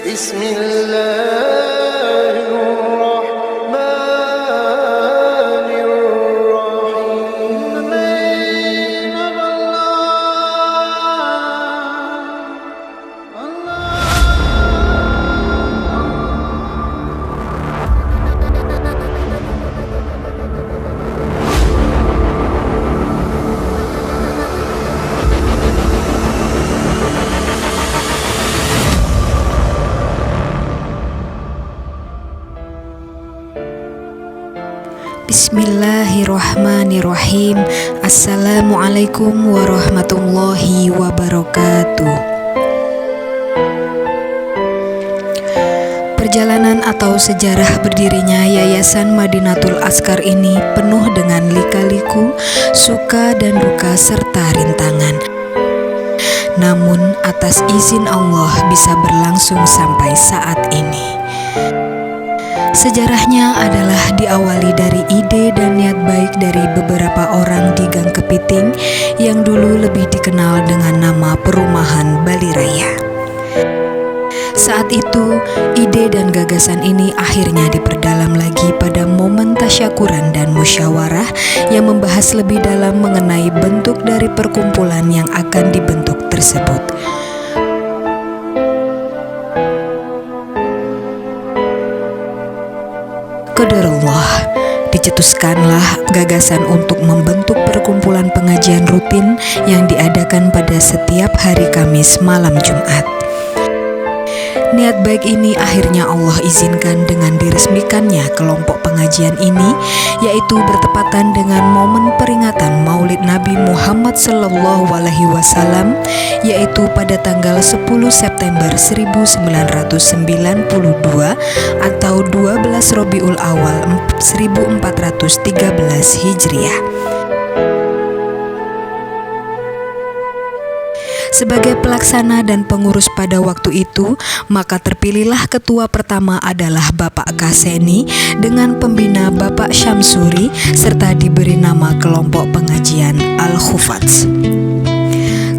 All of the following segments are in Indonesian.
بسم الله الرحمن الرحيم. Bismillahirrahmanirrahim. Assalamualaikum warahmatullahi wabarakatuh. Perjalanan atau sejarah berdirinya Yayasan Madinatul Azkar ini penuh dengan lika-liku, suka dan duka serta rintangan. Namun atas izin Allah bisa berlangsung sampai saat ini. Sejarahnya adalah diawali dari ide dan niat baik dari beberapa orang di Gang Kepiting yang dulu lebih dikenal dengan nama Perumahan Bali Raya. Saat itu, ide dan gagasan ini akhirnya diperdalam lagi pada momen tasyakuran dan musyawarah yang membahas lebih dalam mengenai bentuk dari perkumpulan yang akan dibentuk tersebut. Qadarullah, dicetuskanlah gagasan untuk membentuk perkumpulan pengajian rutin yang diadakan pada setiap hari Kamis malam Jumat. Niat baik ini akhirnya Allah izinkan dengan diresmikannya kelompok pengajian ini, yaitu bertepatan dengan momen peringatan Maulid Nabi Muhammad SAW, yaitu pada tanggal 10 September 1992 atau 12 Rabiul Awal 1413 Hijriah. Sebagai pelaksana dan pengurus pada waktu itu, maka terpilihlah ketua pertama adalah Bapak Kaseni dengan pembina Bapak Syamsuri serta diberi nama kelompok pengajian Al-Khufats.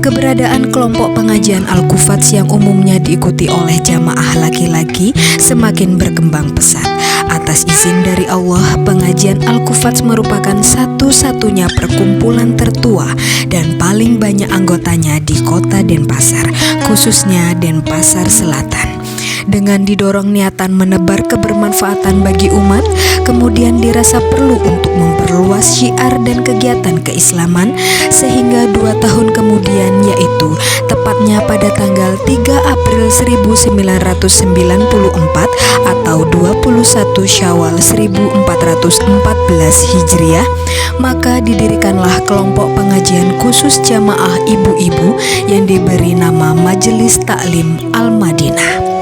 Keberadaan kelompok pengajian Al-Khufats yang umumnya diikuti oleh jamaah laki-laki semakin berkembang pesat. Atas izin dari Allah, pengajian Al-Khufats merupakan satu-satunya perkumpulan tertua dan paling banyak anggotanya di kota Denpasar, khususnya Denpasar Selatan. Dengan didorong niatan menebar kebermanfaatan bagi umat, kemudian dirasa perlu untuk memperluas syiar dan kegiatan keislaman, sehingga 2 tahun kemudian, yaitu tepatnya pada tanggal 3 April 1994 atau 21 Syawal 1414 Hijriah, maka didirikanlah kelompok pengajian khusus jamaah ibu-ibu yang diberi nama Majelis Taklim Al-Madinah.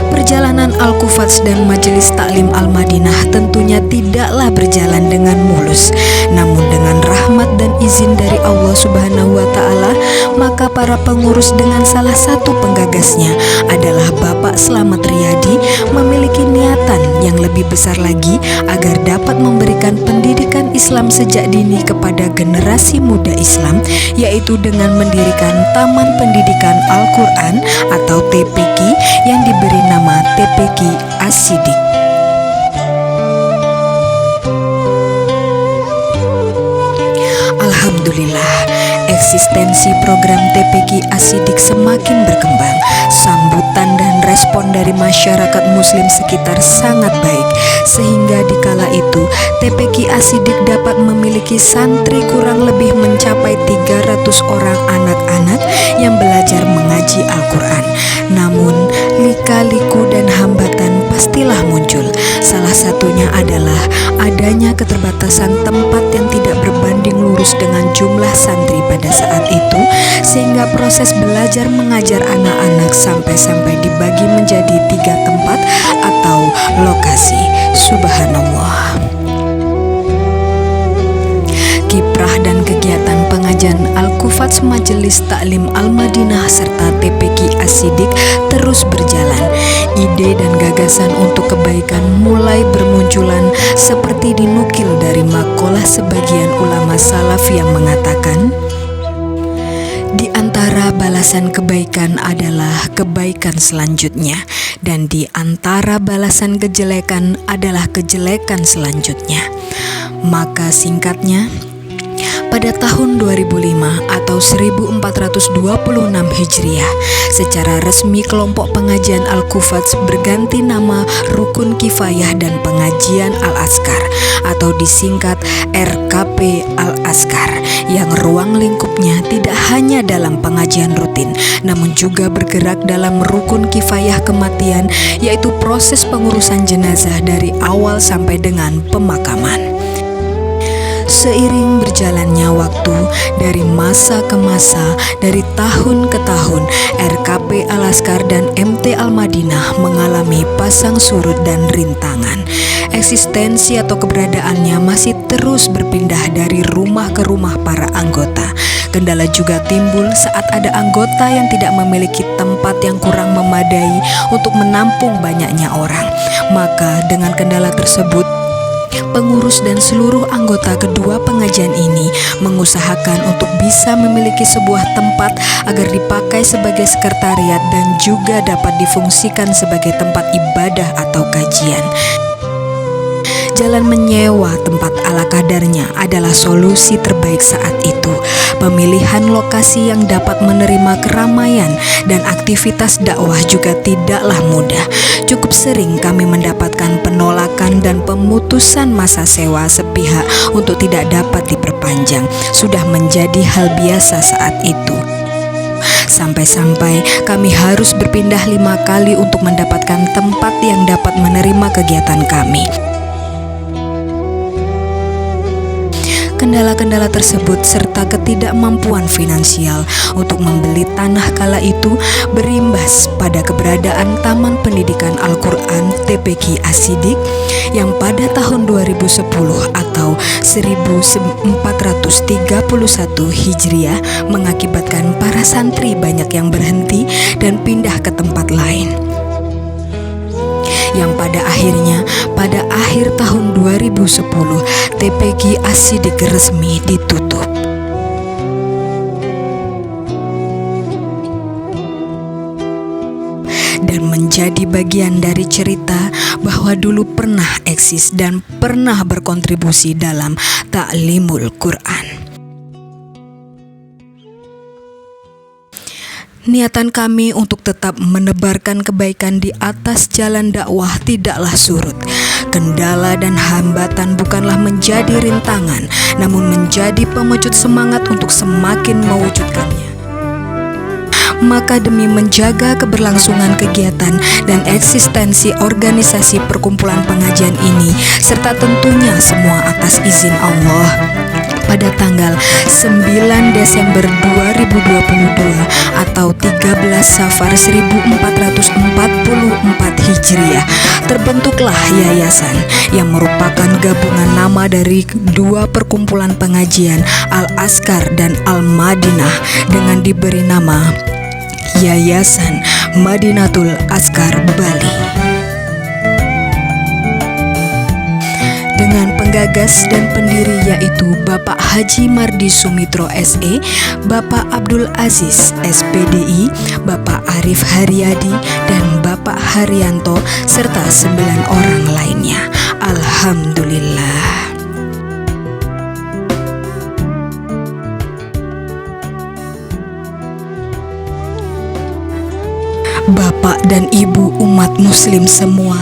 Perjalanan Al-Khufats dan Majelis Taklim Al-Madinah tentunya tidaklah berjalan dengan mulus. Namun dengan rahmat dan izin dari Allah Subhanahu wa Ta'ala, maka para pengurus dengan salah satu penggagasnya adalah Bapak Slamet Riyadi memiliki niatan yang lebih besar lagi agar dapat memberikan pendidikan Islam sejak dini kepada generasi muda Islam, yaitu dengan mendirikan Taman Pendidikan Al-Quran atau TPQ yang diberi nama TPQ As-Siddiq. Alhamdulillah, eksistensi program TPQ As-Siddiq semakin berkembang. Sambutan dan respon dari masyarakat muslim sekitar sangat baik, sehingga dikala itu TPQ As-Siddiq dapat memiliki santri kurang lebih mencapai 300 orang anak-anak yang belajar mengaji Al-Quran. Namun lika-liku dan hambatan pastilah muncul. Salah satunya adalah adanya keterbatasan tempat yang tidak berbanding lurus dengan jumlah santri pada saat itu, sehingga proses belajar mengajar anak-anak sampai-sampai dibagi menjadi 3 tempat atau lokasi. Subhanallah. Kiprah dan kegiatan pengajian Al-Khufats, Majelis Taklim Al-Madinah serta TPQ As-Siddiq terus berjalan. Ide dan gagasan untuk kebaikan mulai bermunculan seperti dinukil dari makalah sebagian ulama salaf yang mengatakan, Di antara balasan kebaikan adalah kebaikan selanjutnya, dan di antara balasan kejelekan adalah kejelekan selanjutnya. Maka singkatnya, pada tahun 2005 atau 1426 Hijriah, secara resmi kelompok pengajian Al-Kufats berganti nama Rukun Kifayah dan Pengajian Al-Azkar atau disingkat RKP Al-Azkar, yang ruang lingkupnya tidak hanya dalam pengajian rutin, namun juga bergerak dalam rukun kifayah kematian, yaitu proses pengurusan jenazah dari awal sampai dengan pemakaman. Seiring berjalannya waktu, dari masa ke masa, dari tahun ke tahun, RKP Al-Azkar dan MT Al-Madinah mengalami pasang surut dan rintangan. Eksistensi atau keberadaannya masih terus berpindah dari rumah ke rumah para anggota. Kendala juga timbul saat ada anggota yang tidak memiliki tempat yang kurang memadai untuk menampung banyaknya orang. Maka dengan kendala tersebut, pengurus dan seluruh anggota kedua pengajian ini mengusahakan untuk bisa memiliki sebuah tempat agar dipakai sebagai sekretariat dan juga dapat difungsikan sebagai tempat ibadah atau kajian. Jalan menyewa tempat ala kadarnya adalah solusi terbaik saat itu. Pemilihan lokasi yang dapat menerima keramaian dan aktivitas dakwah juga tidaklah mudah. Cukup sering kami mendapatkan penolakan dan pemutusan masa sewa sepihak untuk tidak dapat diperpanjang. Sudah menjadi hal biasa saat itu. Sampai-sampai kami harus berpindah 5 kali untuk mendapatkan tempat yang dapat menerima kegiatan kami. Kendala-kendala tersebut serta ketidakmampuan finansial untuk membeli tanah kala itu berimbas pada keberadaan Taman Pendidikan Al-Quran TPQ As-Siddiq yang pada tahun 2010 atau 1431 Hijriah mengakibatkan para santri banyak yang berhenti dan pindah ke tempat lain. Yang pada akhirnya pada akhir tahun 2010 TPQ As-Siddiq resmi ditutup. Dan menjadi bagian dari cerita bahwa dulu pernah eksis dan pernah berkontribusi dalam ta'limul Quran. Niatan kami untuk tetap menebarkan kebaikan di atas jalan dakwah tidaklah surut. Kendala dan hambatan bukanlah menjadi rintangan, namun menjadi pemecut semangat untuk semakin mewujudkannya. Maka demi menjaga keberlangsungan kegiatan dan eksistensi organisasi perkumpulan pengajian ini, serta tentunya semua atas izin Allah, pada tanggal 9 Desember 2022 atau 13 Safar 1444 Hijriah terbentuklah yayasan yang merupakan gabungan nama dari dua perkumpulan pengajian Al-Azkar dan Al-Madinah dengan diberi nama Yayasan Madinatul Azkar Bali. Dengan penggagas dan pendiri yaitu Bapak Haji Mardi Sumitro SE, Bapak Abdul Aziz SPDI, Bapak Arif Haryadi, dan Bapak Haryanto serta 9 orang lainnya. Alhamdulillah. Bapak dan Ibu umat muslim semua,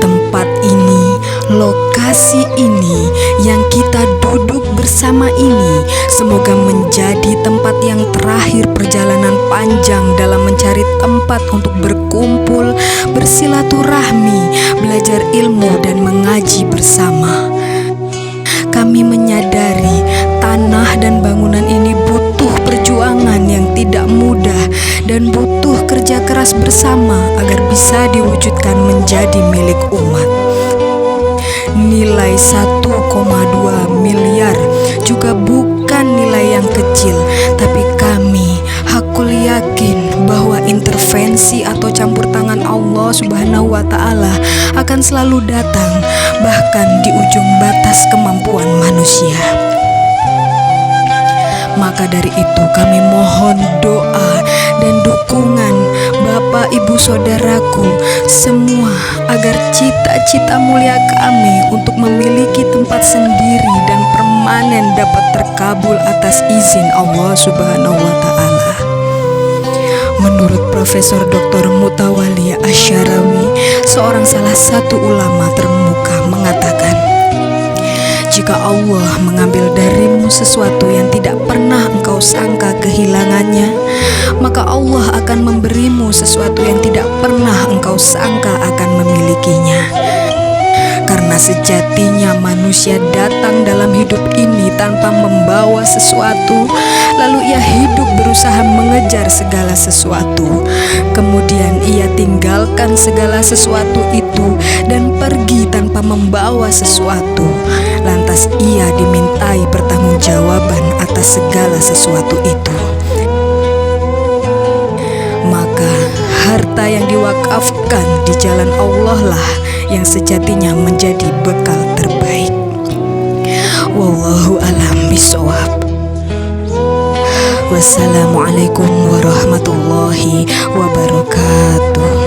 tempat ini, lokasi ini, yang kita duduk bersama ini, semoga menjadi tempat yang terakhir perjalanan panjang dalam mencari tempat untuk berkumpul, bersilaturahmi, belajar ilmu dan mengaji bersama. Kami menyadari tanah dan bangunan ini butuh perjuangan yang tidak mudah dan butuh kerja keras bersama agar bisa diwujudkan menjadi milik umat. Nilai 1,2 miliar juga bukan nilai yang kecil, tapi kami hakul yakin bahwa intervensi atau campur tangan Allah Subhanahu wa Ta'ala akan selalu datang, bahkan di ujung batas kemampuan manusia. Maka dari itu kami mohon doa dan dukungan Bapak Ibu Saudaraku semua agar cita-cita mulia kami untuk memiliki tempat sendiri dan permanen dapat terkabul atas izin Allah Subhanahu wa Ta'ala. Menurut Profesor Dr. Mutawalli Asyarawi, seorang salah satu ulama termuka, mengatakan, jika Allah mengambil darimu sesuatu yang tidak pernah engkau sangka kehilangannya, maka Allah akan memberimu sesuatu yang tidak pernah engkau sangka akan memilikinya. Karena sejatinya manusia datang dalam hidup ini tanpa membawa sesuatu, lalu ia hidup berusaha mengejar segala sesuatu. Kemudian ia tinggalkan segala sesuatu itu dan pergi tanpa membawa sesuatu. Lantas ia dimintai pertanggungjawaban atas segala sesuatu itu. Maka harta yang diwakafkan di jalan Allah lah yang sejatinya menjadi bekal terbaik. Wallahu a'lam bishawab. Wassalamualaikum warahmatullahi wabarakatuh.